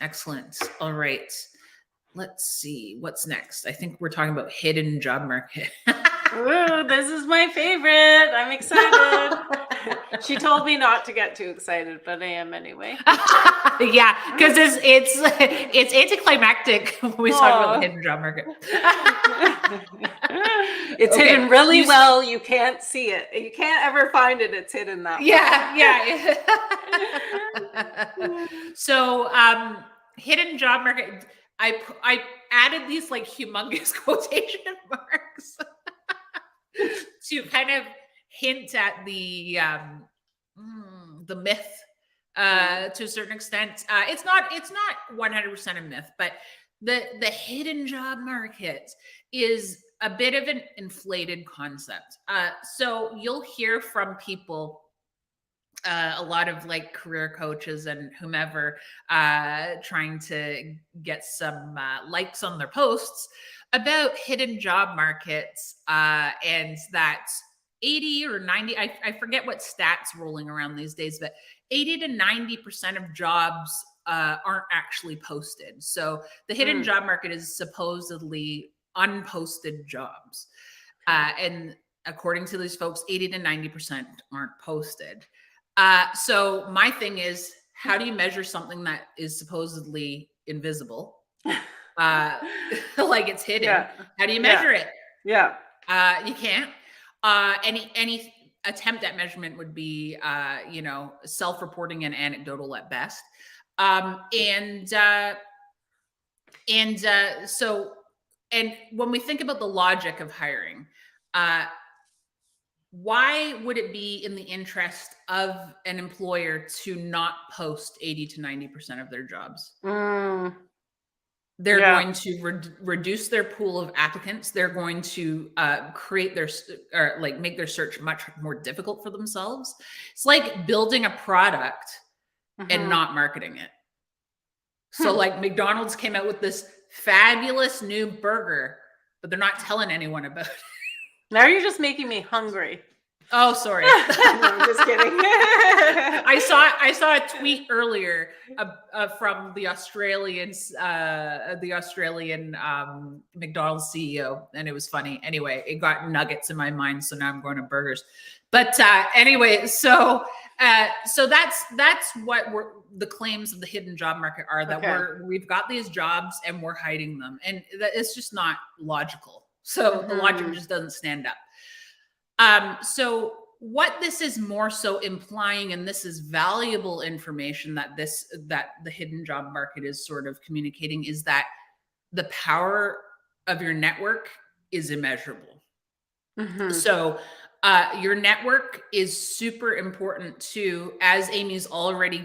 All right. Let's see what's next. I think we're talking about hidden job market. Ooh, this is my favorite. I'm excited. She told me not to get too excited, but I am anyway. Yeah, because it's anticlimactic when we talk about the hidden job market. It's hidden really well. You can't see it. You can't ever find it. It's hidden that way. Yeah. So hidden job market. I added these like humongous quotation marks to kind of hint at the myth to a certain extent. It's not 100% a myth, but the hidden job market is a bit of an inflated concept. So you'll hear from people, a lot of like career coaches and whomever, trying to get some likes on their posts about hidden job markets, and that 80 or 90, I forget what stats rolling around these days, but 80 to 90% of jobs aren't actually posted. So the hidden job market is supposedly unposted jobs. And according to these folks, 80 to 90% aren't posted. So my thing is, how do you measure something that is supposedly invisible? Like it's hidden. Yeah. How do you measure it? Yeah. You can't. attempt at measurement would be, self-reporting and anecdotal at best. So, and when we think about the logic of hiring, why would it be in the interest of an employer to not post 80 to 90% of their jobs? They're going to reduce their pool of applicants. They're going to create make their search much more difficult for themselves. It's like building a product and not marketing it. So like McDonald's came out with this fabulous new burger, but they're not telling anyone about it. Now you're just making me hungry. Oh, sorry. No, I'm just kidding. I saw a tweet earlier from the Australian McDonald's CEO, and it was funny. Anyway, it got nuggets in my mind, so now I'm going to burgers. But anyway, so that's what the claims of the hidden job market are, that we've got these jobs and we're hiding them, and it's just not logical. So the logic just doesn't stand up. So what this is more so implying, and this is valuable information that the hidden job market is sort of communicating, is that the power of your network is immeasurable. So your network is super important too, as Amy's already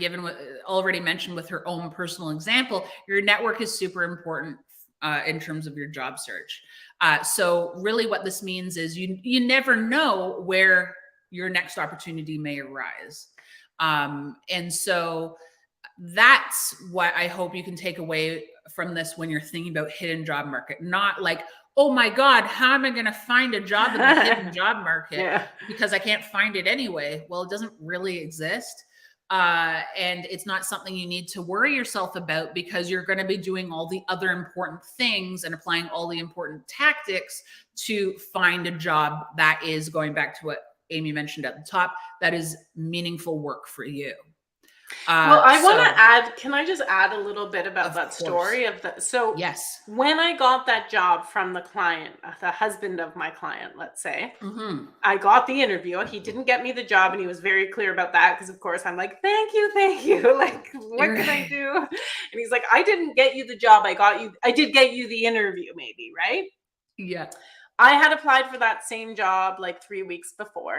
mentioned with her own personal example. Your network is super important in terms of your job search. So really what this means is you never know where your next opportunity may arise. And so that's what I hope you can take away from this when you're thinking about hidden job market. Not like, oh my God, how am I going to find a job in the hidden job market? Because I can't find it anyway. Well, it doesn't really exist. And it's not something you need to worry yourself about, because you're going to be doing all the other important things and applying all the important tactics to find a job that is, going back to what Amy mentioned at the top, that is meaningful work for you. Well, I want to add, can I just add a little bit about that story of the, so yes, when I got that job from the client, the husband of my client, let's say, I got the interview. He didn't get me the job, and he was very clear about that, because of course I'm like, thank you. Like, what can I do? And he's like, I didn't get you the job. I did get you the interview, maybe, right? Yeah. I had applied for that same job like 3 weeks before.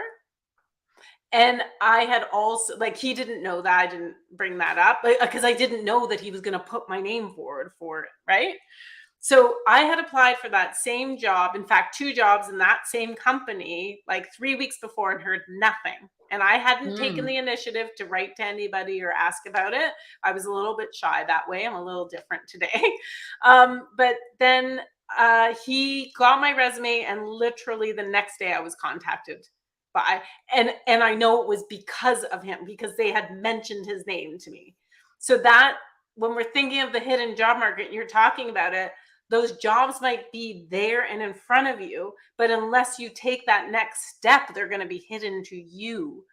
And I had also, like, he didn't know that. I didn't bring that up because I didn't know that he was going to put my name forward for it, right? So I had applied for that same job, in fact, 2 jobs in that same company, like 3 weeks before, and heard nothing. And I hadn't taken the initiative to write to anybody or ask about it. I was a little bit shy that way. I'm a little different today. But then he got my resume, and literally the next day I was contacted by, and I know it was because of him, because they had mentioned his name to me. So that, when we're thinking of the hidden job market, you're talking about it, those jobs might be there and in front of you, but unless you take that next step, they're going to be hidden to you.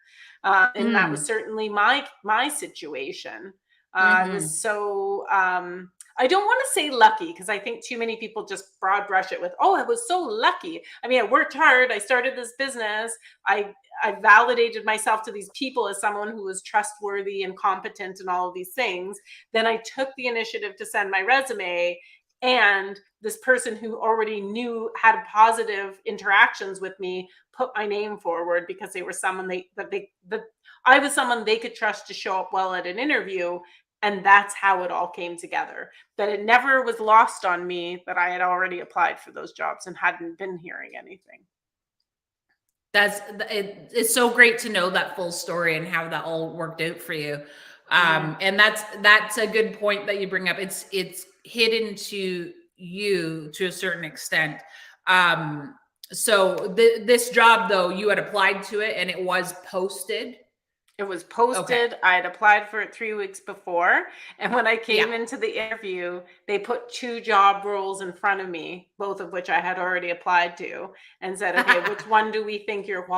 And that was certainly my situation. I was so I don't want to say lucky, because I think too many people just broad brush it with, oh, I was so lucky. I mean, I worked hard. I started this business. I validated myself to these people as someone who was trustworthy and competent and all of these things. Then I took the initiative to send my resume, and this person who already had positive interactions with me put my name forward because they were someone I was someone they could trust to show up well at an interview. And that's how it all came together. But it never was lost on me that I had already applied for those jobs and hadn't been hearing anything. It's so great to know that full story and how that all worked out for you. And that's a good point that you bring up. It's hidden to you to a certain extent. So this job, though, you had applied to it and it was posted. It was posted. Okay. I had applied for it 3 weeks before. And when I came into the interview, they put 2 job roles in front of me, both of which I had already applied to, and said, okay, which one do we think you're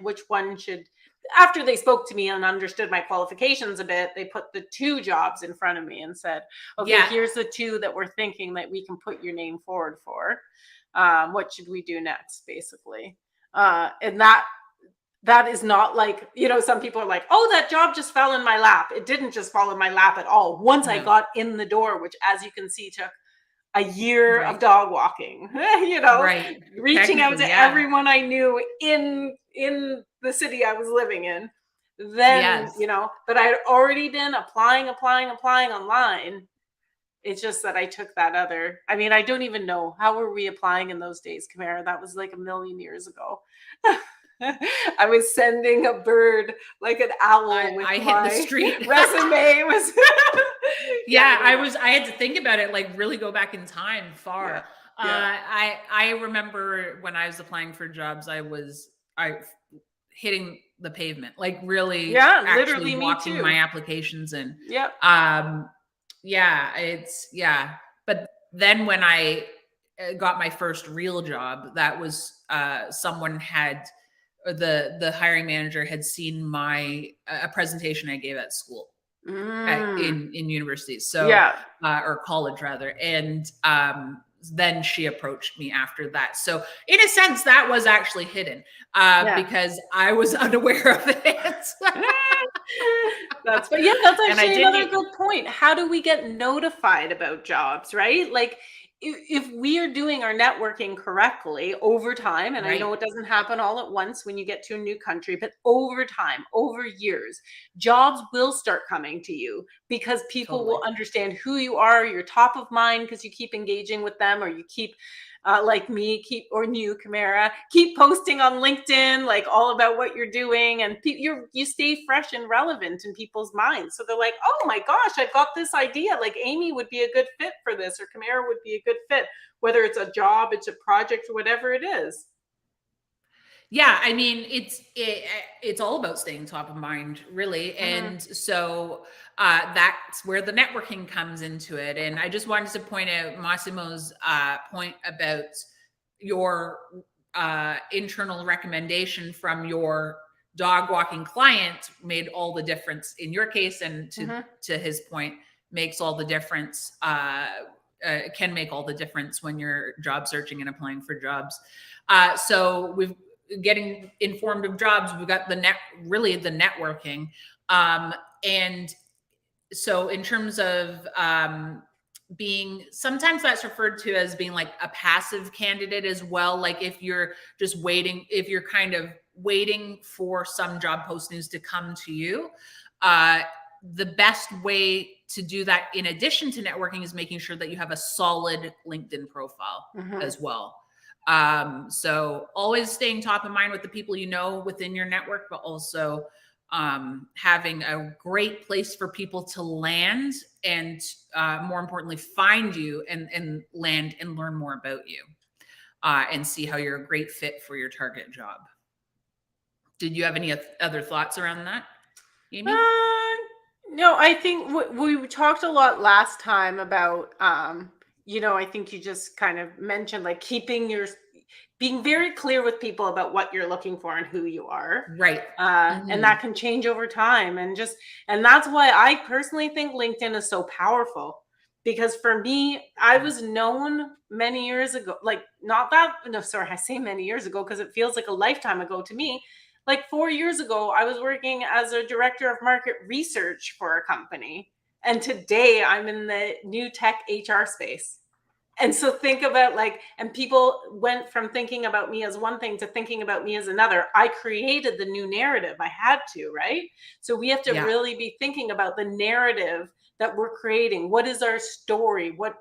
which one should, after they spoke to me and understood my qualifications a bit, they put the 2 jobs in front of me and said, okay, here's the 2 that we're thinking that we can put your name forward for. What should we do next, basically? And that is not like, some people are like, oh, that job just fell in my lap. It didn't just fall in my lap at all. Once I No. got in the door, which, as you can see, took a year of Right. dog walking, Right. reaching out Technically, to yeah. everyone I knew in the city I was living in. Then, Yes. but I had already been applying online. It's just that I took that other. I mean, I don't even know, how were we applying in those days, Kamara? That was like a million years ago. I was sending a bird like an owl with I hit the my street. resume. It was Yeah, I don't know. I had to think about it, like really go back in time Yeah. far. Yeah. I remember when I was applying for jobs, I hitting the pavement, like really Yeah, actually literally me walking my too. applications in. Yep. Yeah, But then when I got my first real job, that was someone had or the hiring manager had seen my a presentation I gave at school Mm. in universities, so Yeah. or college rather, and then she approached me after that. So in a sense, that was actually hidden Yeah. because I was unaware of it. That's And I actually another didn't. good point. How do we get notified about jobs, right? Like, if we are doing our networking correctly over time, and I know Right. it doesn't happen all at once when you get to a new country, but over time, over years, jobs will start coming to you because people will Totally. understand who you are. You're top of mind because you keep engaging with them, or you keep like me, or you, Kamara, keep posting on LinkedIn, like all about what you're doing, and you stay fresh and relevant in people's minds. So they're like, oh my gosh, I've got this idea. Like, Amy would be a good fit for this, or Kamara would be a good fit, whether it's a job, it's a project, or whatever it is. Yeah, I mean, it's all about staying top of mind, really, Mm-hmm. and so that's where the networking comes into it. And I just wanted to point out Massimo's point about your internal recommendation from your dog walking client made all the difference in your case, and Mm-hmm. to his point, makes all the difference. Can make all the difference when you're job searching and applying for jobs. So we've getting informed of jobs. We've got the networking. And so in terms of being, sometimes that's referred to as being like a passive candidate as well. Like if you're just waiting, if you're kind of waiting for some job postings to come to you, the best way to do that in addition to networking is making sure that you have a solid LinkedIn profile Mm-hmm. as well. So always staying top of mind with the people you know within your network, but also having a great place for people to land and more importantly, find you and land and learn more about you and see how you're a great fit for your target job. Did you have any other thoughts around that, Amy? No, I think we talked a lot last time about, I think you just kind of mentioned like being very clear with people about what you're looking for and who you are. Right. And that can change over time. And that's why I personally think LinkedIn is so powerful. Because for me, I was known many years ago, like not that, no, sorry, I say many years ago because it feels like a lifetime ago to me. Like 4 years ago, I was working as a director of market research for a company. And today I'm in the new tech HR space. And so think about and people went from thinking about me as one thing to thinking about me as another. I created the new narrative. I had to, right? So we have to Yeah. really be thinking about the narrative that we're creating. What is our story? What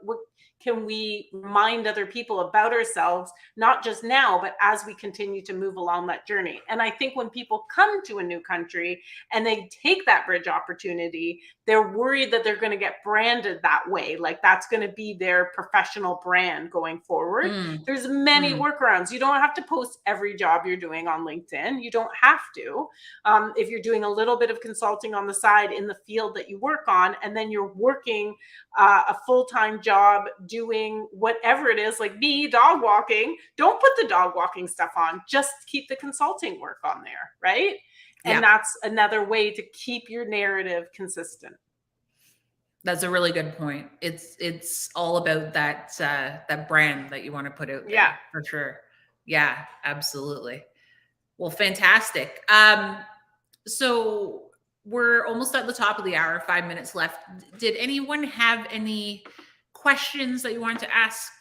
can we remind other people about ourselves, not just now, but as we continue to move along that journey? And I think when people come to a new country and they take that bridge opportunity, they're worried that they're going to get branded that way. Like that's going to be their professional brand going forward. There's many workarounds. You don't have to post every job you're doing on LinkedIn. You don't have to. If you're doing a little bit of consulting on the side in the field that you work on, and then you're working a full-time job doing whatever it is, like me, dog walking, don't put the dog walking stuff on. Just keep the consulting work on there, right? And that's another way to keep your narrative consistent. That's a really good point. It's all about that brand that you want to put out there. Yeah, for sure. Yeah, absolutely. Well, fantastic. So we're almost at the top of the hour, 5 minutes left. Did anyone have any questions that you wanted to ask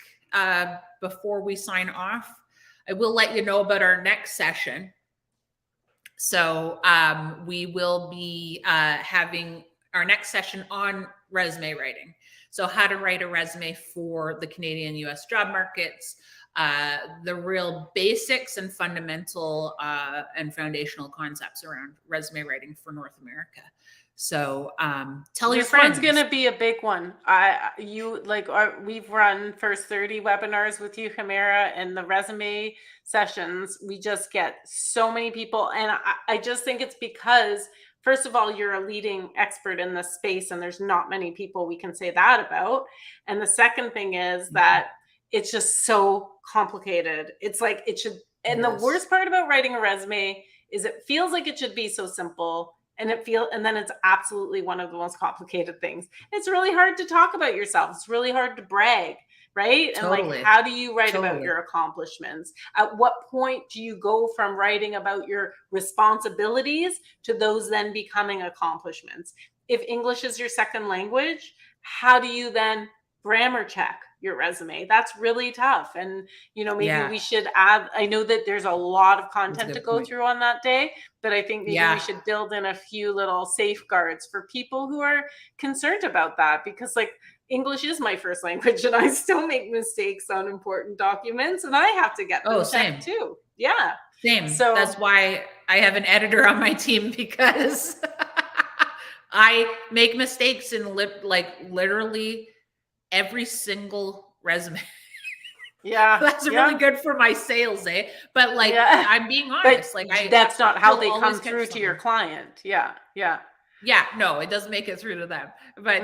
before we sign off? I will let you know about our next session. So we will be having our next session on resume writing. So how to write a resume for the Canadian US job markets, the real basics and fundamental and foundational concepts around resume writing for North America. So tell your friends. This one's going to be a big one. We've run first 30 webinars with you, Kamara, and the resume sessions. We just get so many people. And I just think it's because, first of all, you're a leading expert in this space, and there's not many people we can say that about. And the second thing is that it's just so complicated. It's like it should. And the worst part about writing a resume is it feels like it should be so simple. And then it's absolutely one of the most complicated things. It's really hard to talk about yourself. It's really hard to brag, right? Totally. And like, how do you write about your accomplishments? At what point do you go from writing about your responsibilities to those then becoming accomplishments? If English is your second language, how do you then grammar check your resume? That's really tough. And, maybe we should add, I know that there's a lot of content to go through on that day, but I think maybe we should build in a few little safeguards for people who are concerned about that, because like English is my first language and I still make mistakes on important documents and I have to get them checked too. Yeah. Same. So that's why I have an editor on my team, because I make mistakes in literally every single resume. Yeah. That's really good for my sales, eh? But I'm being honest. But that's not how they come through to your client. Yeah. Yeah. Yeah, no, it doesn't make it through to them. But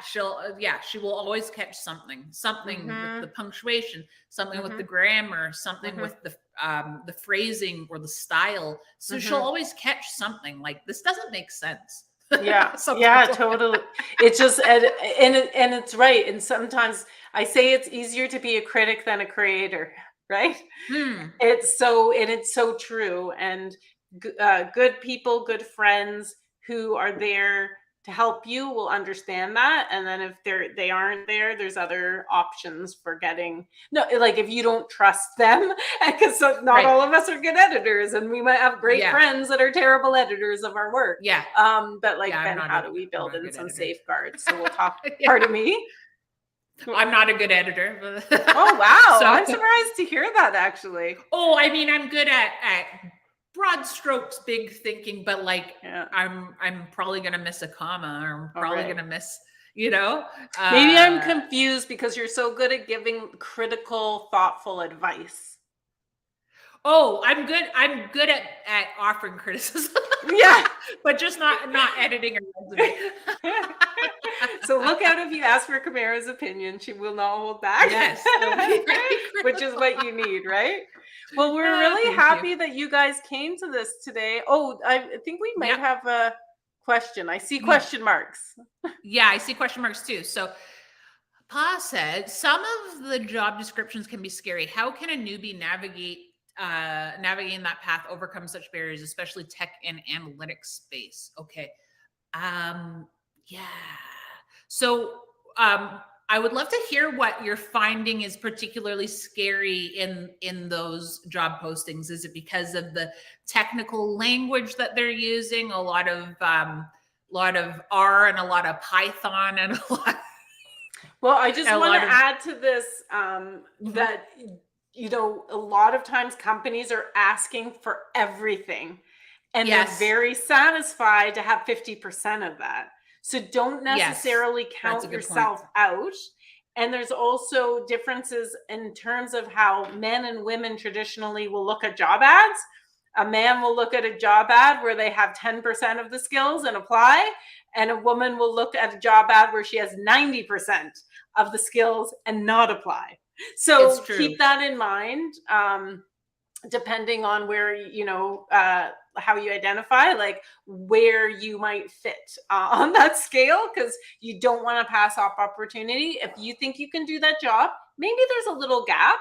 she will always catch something with the punctuation, something with the grammar, something with the phrasing or the style. So she'll always catch something like, this doesn't make sense. Yeah. Yeah, totally. It's just, and it's right. And sometimes I say it's easier to be a critic than a creator, right? It's so true. And good people, good friends who are there to help you will understand that. And then if they aren't there, there's other options for if you don't trust them, because not all of us are good editors, and we might have great friends that are terrible editors of our work. Yeah. But then how do we build in some safeguards? So we'll talk. Pardon me? I'm not a good editor. Oh, wow. So, I'm surprised to hear that, actually. Oh, I mean, I'm good at broad strokes, big thinking, but I'm probably gonna miss a comma, or I'm probably gonna miss, maybe I'm confused because you're so good at giving critical, thoughtful advice. Oh, I'm good at offering criticism. Yeah. But just not editing a resume. So look out if you ask for Kamara's opinion. She will not hold back. Yes. Which is what you need, right? Well, we're really happy that you guys came to this today. Oh, I think we might have a question. I see question marks. Yeah, I see question marks too. So Pa said, some of the job descriptions can be scary. How can a newbie navigating that path, overcome such barriers, especially tech and analytics space? Okay. Yeah. So I would love to hear what you're finding is particularly scary in those job postings. Is it because of the technical language that they're using? A lot of R and a lot of Python and a lot. Well, I just want to add to this that a lot of times companies are asking for everything, and they're very satisfied to have 50% of that. So don't necessarily count yourself out. And there's also differences in terms of how men and women traditionally will look at job ads. A man will look at a job ad where they have 10% of the skills and apply, and a woman will look at a job ad where she has 90% of the skills and not apply. So keep that in mind, depending on where, how you identify, where you might fit on that scale, because you don't want to pass off opportunity. If you think you can do that job, maybe there's a little gap,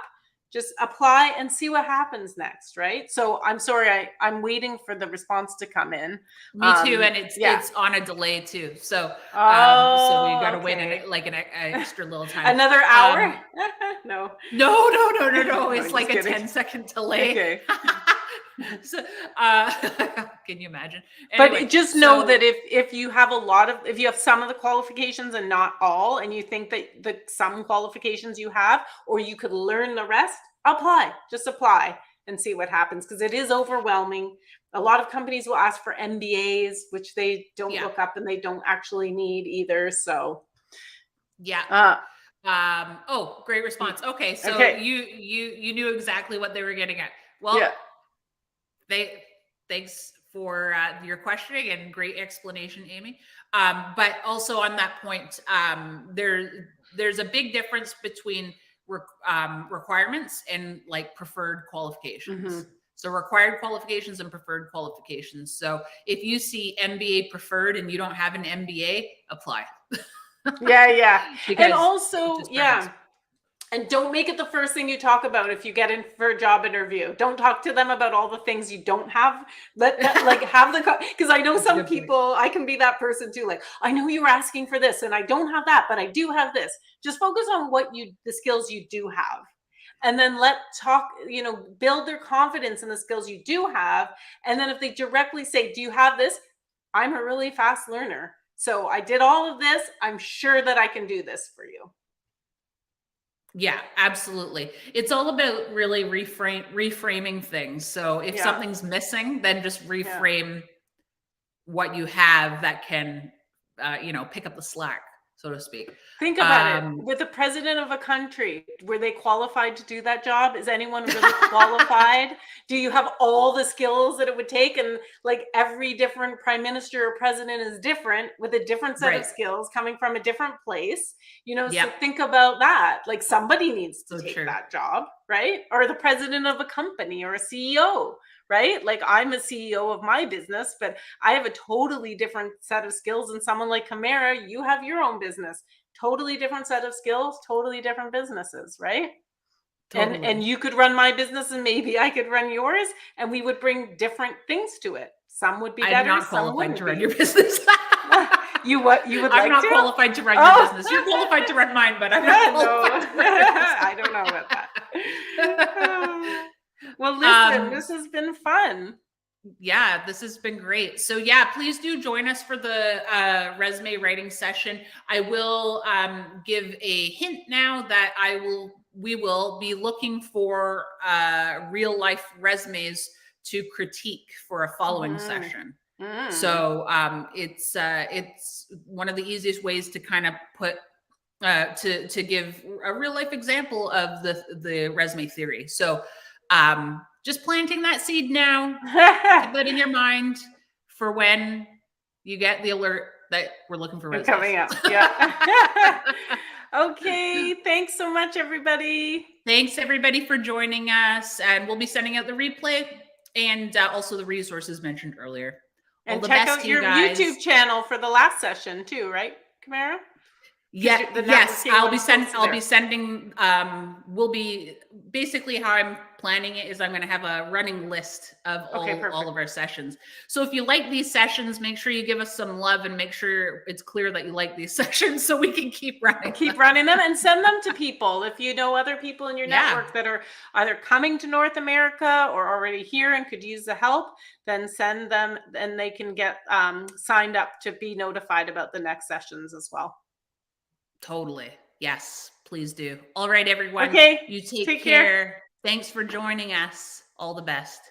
Just apply and see what happens next, right? So I'm sorry, I'm waiting for the response to come in. Me too, and Yeah. it's on a delay too. So so we got to wait okay. an extra little time. Another hour? No. No. It's just like a kidding. 10-second delay. Okay. So, can you imagine? But Anyway, just know so that if you have if you have some of the qualifications and not all, and you think that the some qualifications you have, or you could learn the rest, apply. Just apply and see what happens, because it is overwhelming. A lot of companies will ask for MBAs, which they don't yeah, look up and they don't actually need either. So yeah. Oh, great response. Okay, so okay. you knew exactly what they were getting at. Well, Yeah. Thanks for your questioning and great explanation, Amy. But also on that point, there's a big difference between requirements and like preferred qualifications. So required qualifications and preferred qualifications. So if you see MBA preferred and you don't have an MBA, apply. Yeah. Because And also, it's yeah. And don't make it the first thing you talk about if you get in for a job interview. Don't talk to them about all the things you don't have. Let like have the, because I know That's some people, I can be that person too. Like, I know you were asking for this and I don't have that, but I do have this. Just focus on the skills you do have. And then build their confidence in the skills you do have. And then if they directly say, do you have this? I'm a really fast learner. So I did all of this. I'm sure that I can do this for you. Yeah, absolutely. It's all about really reframing things. So if something's missing, then just reframe what you have that can, pick up the slack, so to speak. Think about it. With the president of a country, were they qualified to do that job? Is anyone really qualified? Do you have all the skills that it would take? And like every different prime minister or president is different with a different set of skills coming from a different place. So think about that. Like somebody needs to take that job, right? Or the president of a company or a CEO, right? Like I'm a CEO of my business, but I have a totally different set of skills than someone like Kamara. You have your own business. Totally different set of skills, totally different businesses, right? Totally. And you could run my business and maybe I could run yours and we would bring different things to it. Some would be better. I'm not qualified to run your business. You would like I'm not qualified to run your business. You're qualified to run mine, but I'm not qualified to run yours. I don't know about that. Well, listen, this has been fun. Yeah, this has been great. So yeah, please do join us for the resume writing session. I will give a hint now that we will be looking for real life resumes to critique for a following session. So it's one of the easiest ways to kind of put to give a real life example of the resume theory. So just planting that seed now, keep that in your mind for when you get the alert that we're looking for resumes. Coming up. Yeah. Okay. Thanks so much, everybody. Thanks everybody for joining us. And we'll be sending out the replay and also the resources mentioned earlier. And check out your YouTube channel for the last session too, right, Kamara? Yeah, yes, I'll be sending, will be basically how I'm planning it is I'm going to have a running list of all of our sessions. So if you like these sessions, make sure you give us some love and make sure it's clear that you like these sessions so we can keep running them and send them to people. If you know other people in your network that are either coming to North America or already here and could use the help, then send them and they can get signed up to be notified about the next sessions as well. Totally. Yes, please do. All right, everyone. Okay. You take care. Thanks for joining us. All the best.